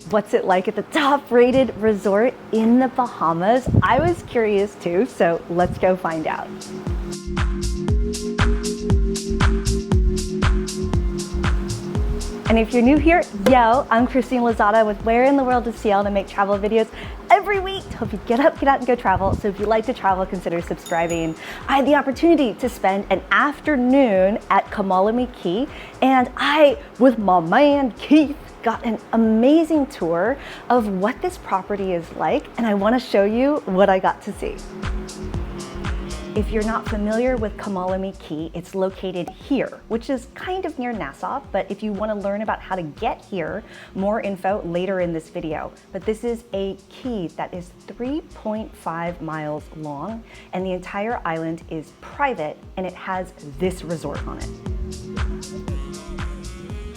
What's it like at the top-rated resort in the Bahamas? I was curious too, so let's go find out. And if you're new here, yo, I'm Christine Lozada with Where in the World is Seattle, and I make travel videos every week to help you get up, get out, and go travel. So if you like to travel, consider subscribing. I had the opportunity to spend an afternoon at Kamalame Cay, and I, with my man Keith, got an amazing tour of what this property is like, and I want to show you what I got to see. If you're not familiar with Kamalame Cay, it's located here, which is kind of near Nassau, but if you want to learn about how to get here, more info later in this video. But this is a key that is 3.5 miles long, and the entire island is private, and it has this resort on it.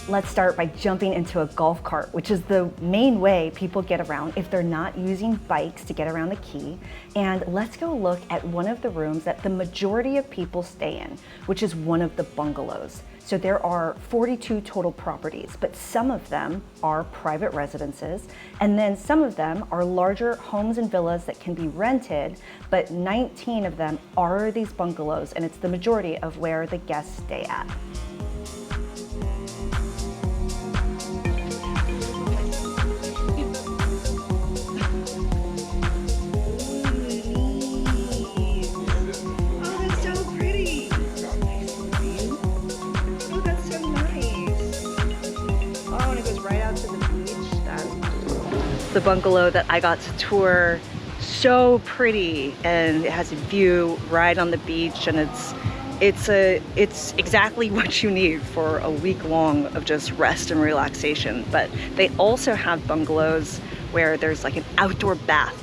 Let's start by jumping into a golf cart, which is the main way people get around if they're not using bikes to get around the key. And let's go look at one of the rooms that the majority of people stay in, which is one of the bungalows. So there are 42 total properties, but some of them are private residences, and then some of them are larger homes and villas that can be rented, but 19 of them are these bungalows, and it's the majority of where the guests stay at. The bungalow that I got to tour, so pretty, and it has a view right on the beach, and it's exactly what you need for a week long of just rest and relaxation. But they also have bungalows where there's like an outdoor bath.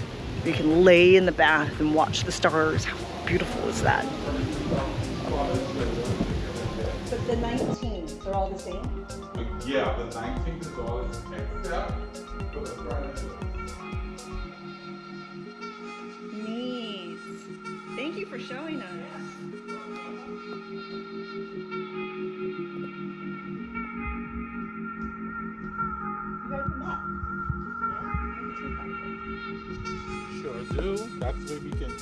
You can lay in the bath and watch the stars. How beautiful is that? But the 19s are all the same? Yeah, the 19 is all except for the front. Neat. Thank you for showing us. You gotta come back. Sure do. That's where we can.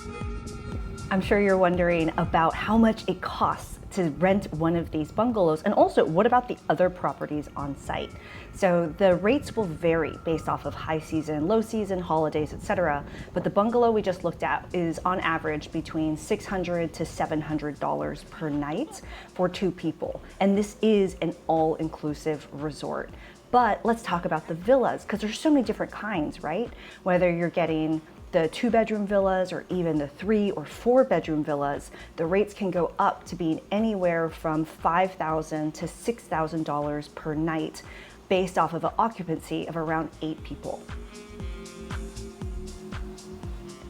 I'm sure you're wondering about how much it costs to rent one of these bungalows, and also what about the other properties on site. So the rates will vary based off of high season, low season, holidays, etc. But the bungalow we just looked at is on average between $600 to $700 per night for 2 people. And this is an all-inclusive resort. But let's talk about the villas, because there's so many different kinds, right? Whether you're getting the 2-bedroom villas or even the 3 or 4-bedroom villas, the rates can go up to being anywhere from $5,000 to $6,000 per night based off of an occupancy of around 8 people.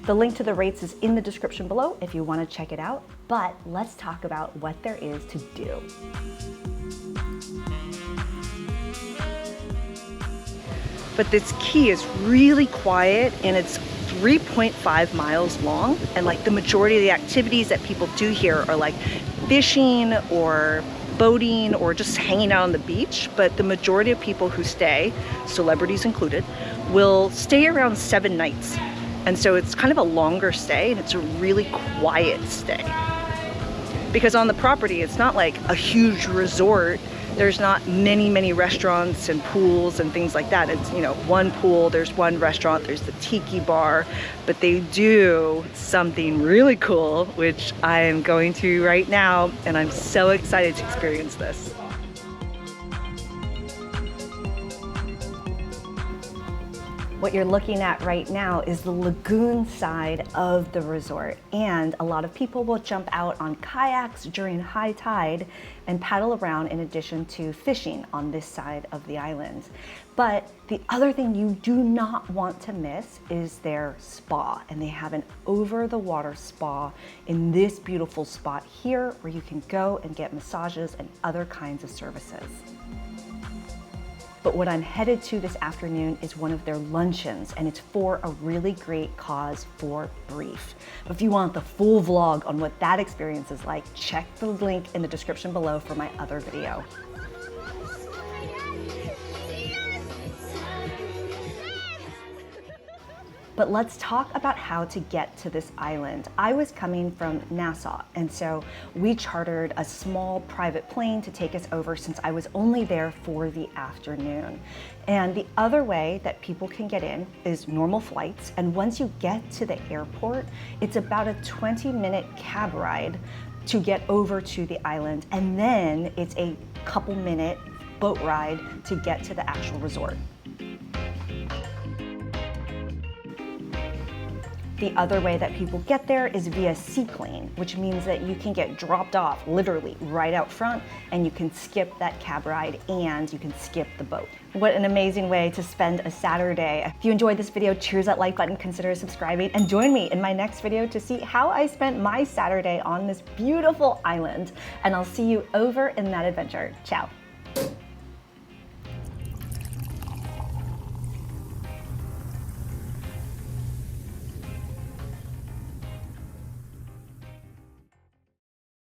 The link to the rates is in the description below if you want to check it out, but let's talk about what there is to do. But this key is really quiet, and it's 3.5 miles long, and like the majority of the activities that people do here are like fishing or boating or just hanging out on the beach. But the majority of people who stay, celebrities included, will stay around 7 nights, and so it's kind of a longer stay, and it's a really quiet stay because on the property it's not like a huge resort. There's not many restaurants and pools and things like that. It's, you know, one pool, there's one restaurant, there's the tiki bar, but they do something really cool, which I am going to right now, and I'm so excited to experience this. What you're looking at right now is the lagoon side of the resort, and a lot of people will jump out on kayaks during high tide and paddle around in addition to fishing on this side of the island. But the other thing you do not want to miss is their spa, and they have an over-the-water spa in this beautiful spot here where you can go and get massages and other kinds of services. But what I'm headed to this afternoon is one of their luncheons, and it's for a really great cause for Brief. If you want the full vlog on what that experience is like, check the link in the description below for my other video. But let's talk about how to get to this island. I was coming from Nassau, and so we chartered a small private plane to take us over since I was only there for the afternoon. And the other way that people can get in is normal flights. And once you get to the airport, it's about a 20-minute cab ride to get over to the island. And then it's a couple-minute boat ride to get to the actual resort. The other way that people get there is via seaplane, which means that you can get dropped off literally right out front, and you can skip that cab ride and you can skip the boat. What an amazing way to spend a Saturday. If you enjoyed this video, cheers that like button, consider subscribing, and join me in my next video to see how I spent my Saturday on this beautiful island. And I'll see you over in that adventure. Ciao.